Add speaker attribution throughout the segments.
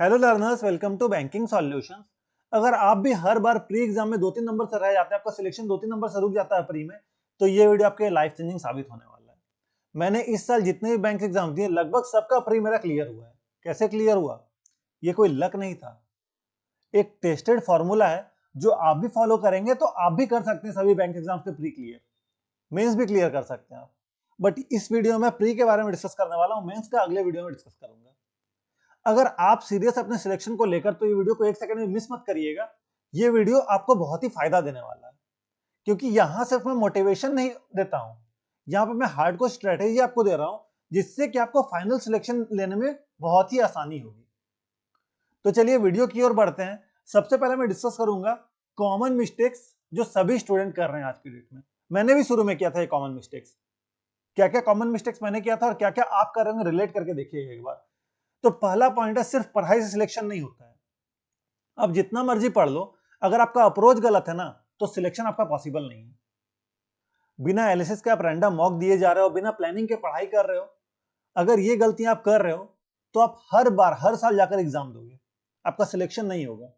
Speaker 1: Hello learners, welcome to Banking Solutions. अगर आप भी हर बार प्री एग्जाम में 2-3 नंबर से रह जाते हैं, आपका सिलेक्शन 2-3 नंबर से रुक जाता है प्री में, तो ये वीडियो आपके लाइफ चेंजिंग साबित होने वाला है। मैंने इस साल जितने भी बैंक एग्जाम दिए, लगभग सबका प्री मेरा क्लियर हुआ है। कैसे क्लियर हुआ? ये कोई लक नहीं था, एक टेस्टेड फॉर्मूला है जो आप भी फॉलो करेंगे तो आप भी कर सकते हैं सभी बैंक एग्जाम के प्री क्लियर, मेंस भी क्लियर कर सकते हैं आप। बट इस वीडियो में प्री के बारे में डिस्कस करने वाला हूं, मेंस का अगले वीडियो में डिस्कस करूंगा। अगर आप सीरियस अपने सिलेक्शन को लेकर तो ये वीडियो को 1 सेकंड में मिस मत करिएगा। ये वीडियो आपको बहुत ही फायदा देने वाला है, क्योंकि यहां सिर्फ मैं मोटिवेशन नहीं देता हूं, यहां पे मैं हार्डकोर स्ट्रेटेजी आपको दे रहा हूं, जिससे कि आपको फाइनल सिलेक्शन लेने में बहुत ही आसानी होगी। तो चलिए वीडियो की ओर बढ़ते हैं। सबसे पहले मैं डिस्कस करूंगा कॉमन मिस्टेक्स जो सभी स्टूडेंट कर रहे हैं आज की डेट में। मैंने भी शुरू में किया था ये कॉमन मिस्टेक्स। क्या क्या कॉमन मिस्टेक्स मैंने किया था और क्या क्या आप कर रहे हैं, रिलेट करके देखिएगा एक बार। तो पहला पॉइंट है, सिर्फ पढ़ाई से सिलेक्शन नहीं होता है। अब जितना मर्जी पढ़ लो, अगर आपका अप्रोच गलत है ना, तो सिलेक्शन आपका पॉसिबल नहीं है। बिना एनालिसिस के आप रैंडम मॉक दिए जा रहे हो, बिना प्लानिंग के पढ़ाई कर रहे हो, अगर ये गलतियां आप कर रहे हो तो आप हर बार हर साल जाकर एग्जाम दोगे, आपका सिलेक्शन नहीं होगा।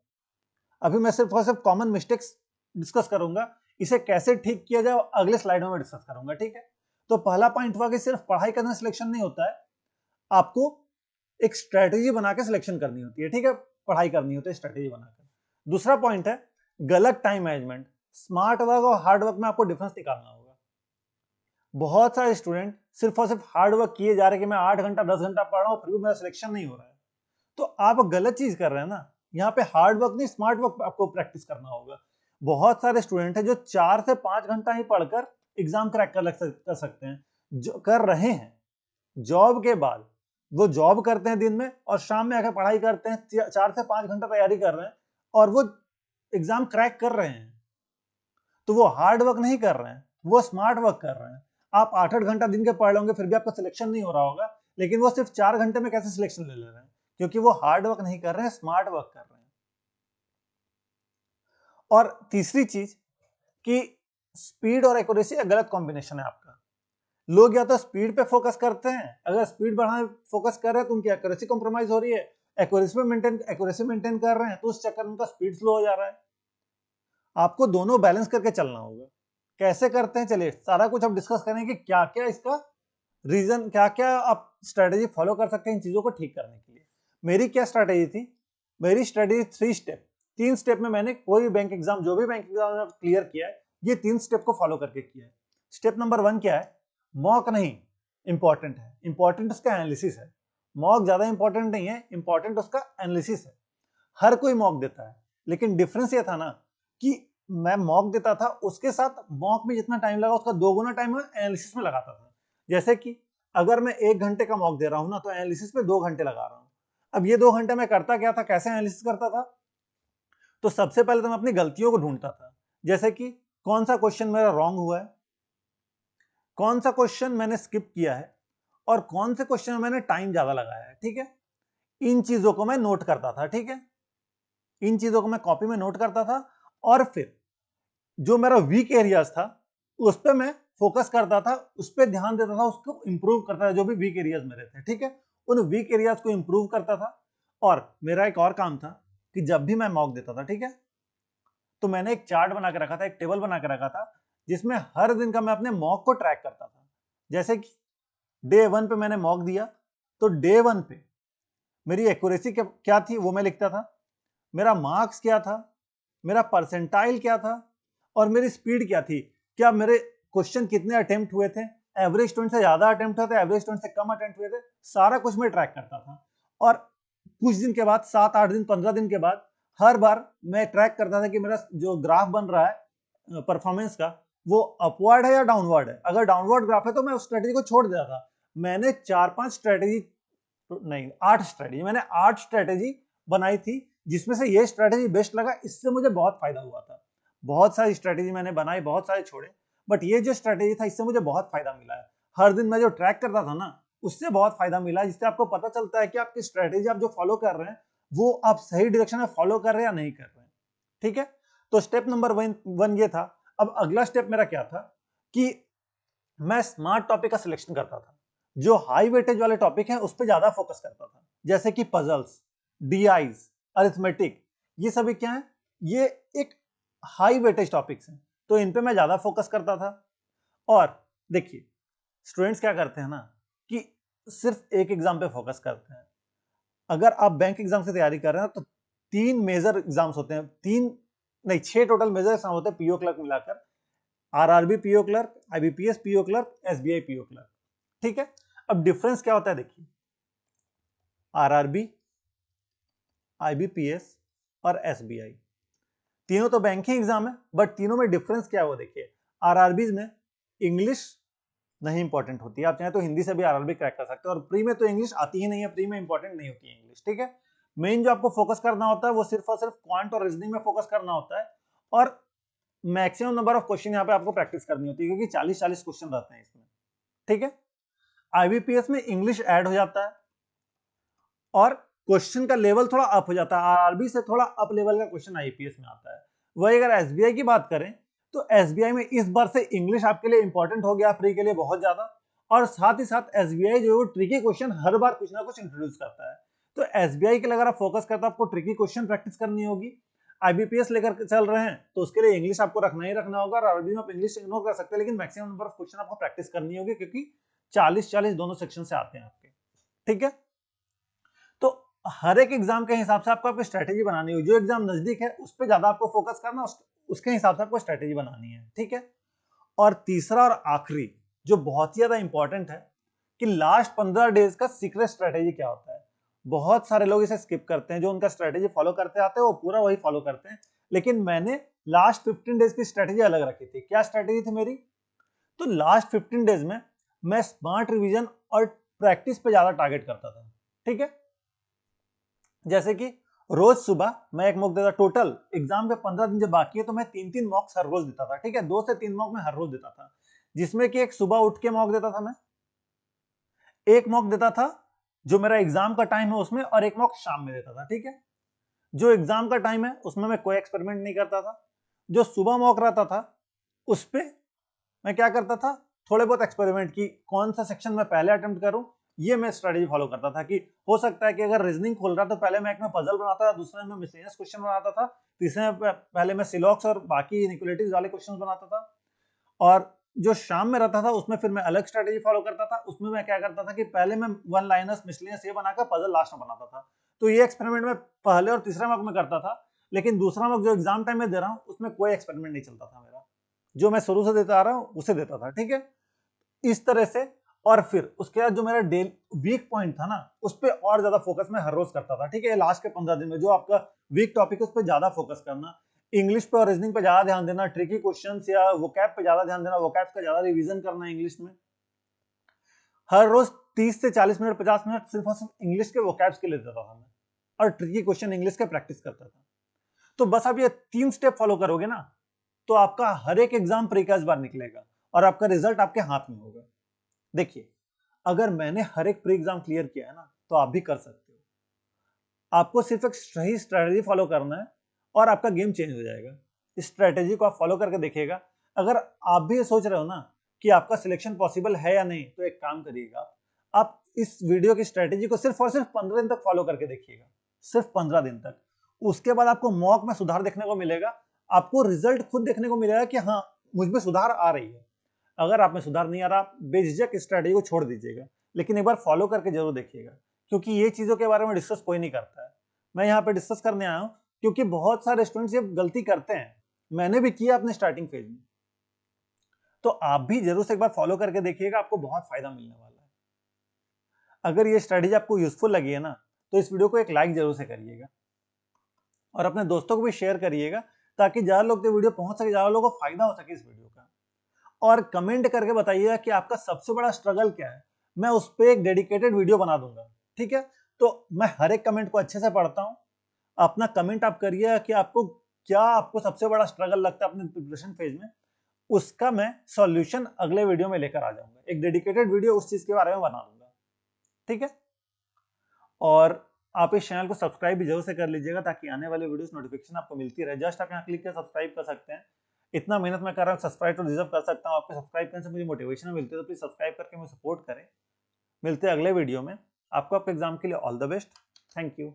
Speaker 1: अभी मैं सिर्फ और सिर्फ कॉमन मिस्टेक्स डिस्कस करूंगा, इसे कैसे ठीक किया जाए अगले स्लाइड में डिस्कस करूंगा, ठीक है। तो पहला पॉइंट हुआ कि सिर्फ पढ़ाई करने से सिलेक्शन नहीं होता है, आपको एक स्ट्रेटेजी बना के सिलेक्शन करनी होती है, ठीक है। पढ़ाई करनी होती है स्ट्रेटेजी बनाकर। दूसरा पॉइंट है गलत टाइम मैनेजमेंट। स्मार्ट वर्क और हार्ड वर्क में आपको डिफरेंस निकालना होगा। बहुत सारे स्टूडेंट सिर्फ और सिर्फ हार्ड वर्क किए जा रहे हैं कि मैं 8 घंटा 10 घंटा पढ़ रहा हूं, फिर भी मेरा सिलेक्शन नहीं हो रहा है, तो आप गलत चीज कर रहे हैं ना। यहाँ पे हार्ड वर्क नहीं, स्मार्ट वर्क आपको प्रैक्टिस करना होगा। बहुत सारे स्टूडेंट हैं जो 4 से 5 घंटा ही पढ़कर एग्जाम क्रैक कर सकते हैं, जो कर रहे हैं। जॉब के बाद वो जॉब करते हैं दिन में और शाम में आकर पढ़ाई करते हैं, 4 से 5 घंटा तैयारी कर रहे हैं और वो एग्जाम क्रैक कर रहे हैं। तो वो हार्ड वर्क नहीं कर रहे हैं, वो स्मार्ट वर्क कर रहे हैं। आप 8-8 घंटा दिन के पढ़ लोगे, फिर भी आपका सिलेक्शन नहीं हो रहा होगा, लेकिन वो सिर्फ 4 घंटे में कैसे सिलेक्शन ले रहे हैं? क्योंकि वो हार्ड वर्क नहीं कर रहे हैं, स्मार्ट वर्क कर रहे हैं। और तीसरी चीज कि स्पीड और एक्यूरेसी का गलत कॉम्बिनेशन है आपका। लोग या तो स्पीड पे फोकस करते हैं, अगर स्पीड बढ़ाने फोकस कर रहे हैं तो उनकी एक्यूरेसी कॉम्प्रोमाइज हो रही है। एक्यूरेसी मेंटेन कर रहे हैं तो उस चक्कर में उनका स्पीड स्लो हो जा रहा है। आपको दोनों बैलेंस करके चलना होगा। कैसे करते हैं, चलिए सारा कुछ अब डिस्कस करें कि क्या क्या इसका रीजन, क्या क्या आप स्ट्रेटेजी फॉलो कर सकते हैं इन चीजों को ठीक करने के लिए। मेरी क्या स्ट्रेटेजी थी? मेरी स्ट्रेटेजी 3 स्टेप में मैंने कोई भी बैंक एग्जाम, जो भी बैंक एग्जाम क्लियर किया है, ये 3 स्टेप को फॉलो करके किया है। स्टेप नंबर 1 क्या है? मॉक नहीं इंपॉर्टेंट है, इंपॉर्टेंट उसका एनालिसिस है। मॉक ज्यादा इंपॉर्टेंट नहीं है, इंपॉर्टेंट उसका एनालिसिस है। हर कोई मॉक देता है, लेकिन डिफरेंस ये था ना कि मैं मॉक देता था, उसके साथ मॉक में जितना टाइम लगा उसका 2 गुना टाइम मैं एनालिसिस में लगाता था। जैसे कि अगर मैं 1 घंटे का मॉक दे रहा हूं ना, तो एनालिसिस पे 2 घंटे लगा रहा हूं। अब ये 2 घंटे में करता क्या था, कैसे एनालिसिस करता था? तो सबसे पहले तो मैं अपनी गलतियों को ढूंढता था, जैसे कि कौन सा क्वेश्चन मेरा रॉन्ग हुआ है, कौन सा क्वेश्चन मैंने स्किप किया है, और कौन से क्वेश्चन में मैंने टाइम ज्यादा लगाया है, ठीक है। इन चीजों को मैं नोट करता था, ठीक है। इन चीजों को मैं कॉपी में नोट करता था, और फिर जो मेरा वीक एरियाज था उस पर मैं फोकस करता था, उस पर ध्यान देता था, उसको इंप्रूव करता था। जो भी वीक एरियाज मेरे थे, ठीक है, उन वीक एरियाज को इंप्रूव करता था। और मेरा एक और काम था कि जब भी मैं मॉक देता था, ठीक है, तो मैंने एक चार्ट बना के रखा था, एक टेबल बना के रखा था, जिसमें हर दिन का मैं अपने मॉक को ट्रैक करता था। जैसे कि डे 1 पे मैंने मॉक दिया, तो डे 1 पे मेरी एक्यूरेसी क्या थी वो मैं लिखता था, मेरा मार्क्स क्या था, मेरा परसेंटाइल क्या था, और मेरी स्पीड क्या थी। क्या मेरे क्वेश्चन कितने अटेम्प्ट हुए थे, एवरेज स्टूडेंट से ज्यादा अटेम्प्ट हुए थे, एवरेज स्टूडेंट से कम अटेम्प्ट हुए थे, सारा कुछ मैं ट्रैक करता था। और कुछ दिन के बाद, 7-8 दिन 15 दिन के बाद, हर बार मैं ट्रैक करता था कि मेरा जो ग्राफ बन रहा है परफॉर्मेंस का, वो अपवर्ड है या डाउनवर्ड है। अगर डाउनवर्ड ग्राफ है तो मैं उस स्ट्रेटेजी को छोड़ देता था। मैंने 4-5 स्ट्रेटेजी, नहीं 8 स्ट्रेटेजी, मैंने 8 स्ट्रेटेजी बनाई थी, जिसमें से ये स्ट्रेटेजी बेस्ट लगा, इससे मुझे बहुत फायदा हुआ था। बहुत सारी स्ट्रेटेजी मैंने बनाई, बहुत सारे छोड़े, बट ये जो स्ट्रेटेजी था इससे मुझे बहुत फायदा मिला है। हर दिन मैं जो ट्रैक करता था ना, उससे बहुत फायदा मिला, जिससे आपको पता चलता है कि आपकी स्ट्रेटेजी आप जो फॉलो कर रहे हैं वो आप सही डायरेक्शन में फॉलो कर रहे हैं या नहीं कर रहे हैं, ठीक है। तो स्टेप नंबर 1 ये था। अब अगला स्टेप मेरा क्या था कि मैं स्मार्ट टॉपिक का सिलेक्शन करता था। जो हाई वेटेज वाले टॉपिक हैं उस पर ज्यादा फोकस करता था, जैसे कि पजल्स, DIs, अरिथमेटिक, ये सभी क्या है, ये एक हाई वेटेज टॉपिक्स हैं, तो इन पे मैं ज्यादा फोकस करता था। और देखिए स्टूडेंट्स क्या करते हैं ना कि सिर्फ एक एग्जाम पे फोकस करते हैं। अगर आप बैंक एग्जाम से तैयारी कर रहे हैं तो 3 मेजर एग्जाम्स होते हैं, 6 टोटल मेजर एग्जाम होते हैं पीओ क्लर्क मिलाकर, RRB PO clerk, IBPS PO clerk, SBI PO clerk. ठीक है, अब डिफरेंस क्या होता है देखिए, आरआरबी, आईबीपीएस और एसबीआई तीनों तो बैंकिंग एग्जाम है, बट तीनों में डिफरेंस क्या है वो देखिए। आरआरबी में इंग्लिश नहीं इंपॉर्टेंट होती है, आप चाहे तो हिंदी से भी आरआरबी क्रैक कर सकते हो, और प्री में तो इंग्लिश आती ही नहीं है, प्री में इंपॉर्टेंट नहीं होती है इंग्लिश। ठीक है, मेन जो आपको फोकस करना होता है वो सिर्फ और सिर्फ क्वांट और रीजनिंग में फोकस करना होता है, और मैक्सिमम नंबर ऑफ क्वेश्चन यहाँ पे आपको प्रैक्टिस करनी होती है, क्योंकि 40-40 क्वेश्चन रहते हैं इसमें। ठीक है, आईबीपीएस में इंग्लिश ऐड हो जाता है और क्वेश्चन का लेवल थोड़ा अप हो जाता है, आरआरबी से थोड़ा अप लेवल का क्वेश्चन आईपीएस में आता है। वही अगर एसबीआई की बात करें तो एसबीआई में इस बार से इंग्लिश आपके लिए इंपॉर्टेंट हो गया प्री के लिए बहुत ज्यादा, और साथ ही साथ एसबीआई जो है ट्रिकी क्वेश्चन हर बार कुछ ना कुछ इंट्रोड्यूस करता है। तो एसबीआई के लिए अगर आप फोकस करते हैं, आपको ट्रिकी क्वेश्चन प्रैक्टिस करनी होगी। आईबीपीएस लेकर चल रहे हैं तो उसके लिए इंग्लिश आपको रखना ही रखना होगा, और आरआरबी में आप इंग्लिश इग्नोर कर सकते हैं, लेकिन मैक्सिमम नंबर ऑफ क्वेश्चन आपको प्रैक्टिस करनी होगी, क्योंकि 40-40 दोनों सेक्शन से आते हैं आपके। ठीक है, तो हर एक एग्जाम के हिसाब से आपको स्ट्रेटेजी बनानी होगी, जो एग्जाम नजदीक है उस पर ज्यादा आपको फोकस करना, उसके हिसाब से आपको स्ट्रेटेजी बनानी है। ठीक है, और तीसरा और आखिरी जो बहुत ही ज्यादा इंपॉर्टेंट है कि लास्ट 15 डेज का सीक्रेट स्ट्रेटेजी क्या होता है। बहुत सारे लोग इसे स्किप करते हैं, जो उनका स्ट्रेटेजी फॉलो करते आते हैं वो पूरा वही फॉलो करते हैं, लेकिन मैंने लास्ट 15 डेज की स्ट्रेटेजी अलग रखी थी। क्या स्ट्रेटेजी थी मेरी, तो लास्ट 15 डेज में मैं स्मार्ट रिवीजन और प्रैक्टिस पे ज्यादा टारगेट करता था। ठीक है, जैसे कि रोज सुबह मैं एक मॉक देता, टोटल एग्जाम के 15 दिन जब बाकी है तो मैं 3-3 मॉक्स हर रोज देता था। ठीक है, 2 से 3 मॉक मैं हर रोज देता था, जिसमें कि एक सुबह उठ के मॉक देता था मैं, एक मॉक देता था जो मेरा एग्जाम का टाइम है उसमें, और एक मॉक शाम में देता था। ठीक है, जो एग्जाम का टाइम है उसमें मैं कोई एक्सपेरिमेंट नहीं करता था, जो सुबह मॉक रहता था उस पे मैं क्या करता था, थोड़े बहुत एक्सपेरिमेंट की, कौन सा सेक्शन मैं पहले अटेम्प्ट करूं, ये मैं स्ट्रेटेजी फॉलो करता था। कि हो सकता है कि अगर रीजनिंग खोल रहा तो पहले मैं एक में पजल बनाता था, दूसरे में मिसलेनियस क्वेश्चन बनाता था, तीसरे में पहले मैं सिलॉक्स और बाकी इनइक्वालिटीज वाले क्वेश्चन बनाता था, और जो शाम में रहता था उसमें फिर मैं अलग स्ट्रेटेजी फॉलो करता था। उसमें मैं क्या करता था कि पहले मैं वन लाइनर्स मिसलेनियस ये बनाकर पजल लास्ट में बनाता था। तो ये एक्सपेरिमेंट मैं पहले और तीसरे मॉक में करता था, लेकिन दूसरा मॉक जो एग्जाम टाइम में दे रहा हूँ उसमें कोई एक्सपेरिमेंट नहीं चलता था मेरा, जो मैं शुरू से देता आ रहा हूँ उसे देता था। ठीक है, इस तरह से। और फिर उसके बाद जो मेरा डेल वीक पॉइंट था ना, उस पर और ज्यादा फोकस मैं हर रोज करता था। ठीक है, लास्ट के 15 दिन में जो आपका वीक टॉपिक है उस पर ज्यादा फोकस करना, इंग्लिश पे और रीजनिंग पे ज्यादा ध्यान देना, ट्रिकी क्वेश्चंस या वोकैब पे ज्यादा ध्यान देना, वोकैब का ज्यादा रिवीजन करना इंग्लिश में। हर रोज 30 से 40 मिनट 50 मिनट सिर्फ और सिर्फ इंग्लिश के वोकैब्स के लिए देता था मैं, और ट्रिकी क्वेश्चन इंग्लिश के प्रैक्टिस करता था। तो बस आप ये 3 स्टेप फॉलो करोगे ना, तो आपका हर एक एग्जाम प्री का इस बार निकलेगा और आपका रिजल्ट आपके हाथ में होगा। देखिए, अगर मैंने हर एक प्री एग्जाम क्लियर किया है ना, तो आप भी कर सकते हो। आपको सिर्फ एक सही स्ट्रेटेजी फॉलो करना है और आपका गेम चेंज हो जाएगा। इस स्ट्रेटेजी को आप फॉलो करके देखिएगा। अगर आप भी ये सोच रहे हो ना कि आपका सिलेक्शन पॉसिबल है या नहीं, तो एक काम करिएगा, आप इस वीडियो की स्ट्रेटेजी को सिर्फ और सिर्फ 15 दिन तक फॉलो करके देखिएगा, सिर्फ 15 दिन तक। उसके बाद आपको मॉक में सुधार देखने को मिलेगा, आपको रिजल्ट खुद देखने को मिलेगा कि हाँ, मुझ में सुधार आ रही है। अगर आप में सुधार नहीं आ रहा, बेझिझक स्ट्रेटेजी को छोड़ दीजिएगा, लेकिन एक बार फॉलो करके जरूर देखिएगा, क्योंकि ये चीजों के बारे में डिस्कस कोई नहीं करता है। मैं यहाँ पे डिस्कस करने आया हूँ क्योंकि बहुत सारे स्टूडेंट्स ये गलती करते हैं, मैंने भी किया अपने स्टार्टिंग फेज में। तो आप भी जरूर से एक बार फॉलो करके देखिएगा, आपको बहुत फायदा मिलने वाला है। अगर ये स्ट्रेटेजी आपको यूजफुल लगी है ना, तो इस वीडियो को एक लाइक जरूर से करिएगा और अपने दोस्तों को भी शेयर करिएगा, ताकि ज्यादा लोग तक वीडियो पहुंच सके, ज्यादा लोगों को फायदा हो सके इस वीडियो का। और कमेंट करके बताइएगा कि आपका सबसे बड़ा स्ट्रगल क्या है, मैं उस पर एक डेडिकेटेड वीडियो बना दूंगा। ठीक है, तो मैं हर एक कमेंट को अच्छे से पढ़ता हूँ। अपना कमेंट आप करिए कि आपको सबसे बड़ा स्ट्रगल लगता है अपने प्रिपरेशन फेज में, उसका मैं सॉल्यूशन अगले वीडियो में लेकर आ जाऊंगा, एक डेडिकेटेड वीडियो उस चीज के बारे में बना दूंगा। ठीक है, और आप इस चैनल को सब्सक्राइब भी जरूर से कर लीजिएगा, ताकि आने वाले वीडियोस नोटिफिकेशन आपको मिलती रहे। जस्ट आप यहाँ क्लिक कर सब्सक्राइब कर सकते हैं। इतना मेहनत मैं कर रहा हूँ, सब्सक्राइब तो डिजर्व कर सकता हूँ, आपके सब्सक्राइब करने से मुझे मोटिवेशन मिलती है, तो प्लीज सब्सक्राइब करके मुझे सपोर्ट करें। मिलते हैं अगले वीडियो में। आपको आपके एग्जाम के लिए all the best. Thank you.